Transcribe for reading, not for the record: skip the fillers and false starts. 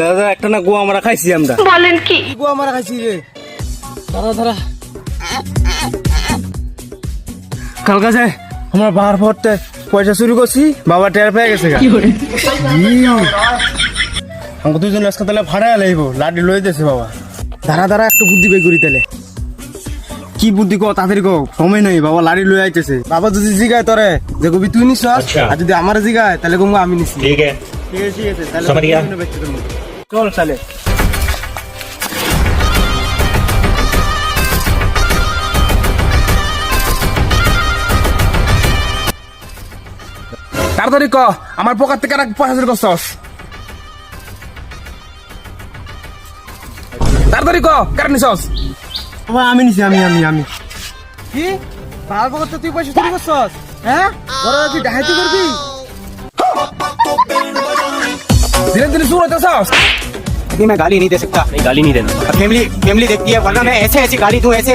দাদা একটা না গোয়া আমরা খাইছি আমরা। বলেন কি? গোয়া মারা খাইছি রে। দাঁড়া কাল কাছে আমরা বার ভরতে পয়সা চুরি করছি, বাবা টের পেয়ে গেছে গা। আমাকে দুজন আজকে তাহলে ভাড়া লাগবো, লাডি লই দিয়েছে বাবা। দাঁড়া একটু বুদ্ধি বের করি তাহলে। কি বুদ্ধি কো তাড়াতাড়ি কো, সময় নেই বাবা, লাড়ি লই আইতেছে। বাবা যদি জিগায় তোরে যে কবি তুই নিস, আর যদি আমার জিগায় তাহলে কমু আমি নিছি। ठीक है ঠিক আছে তাহলে समझ गया। চল তাহলে। তাড়াতাড়ি ক, আমার পকেট থেকে আর পয়সা চুরি করছস। তাড়াতাড়ি ক, কার নিছস? বাবা আমি নিছি, আমি কি ভাড়া পকেট তুই পয়সা চুরি করছস? হ্যাঁ বড় তুই ডাকাতি করবি? ধীরে ধীরে চুর হইতেছস। मैं गाली नहीं दे सकता। नहीं गाली नहीं देना। फैमिली देखती है, वरना मैं ऐसे गाली दूं, ऐसे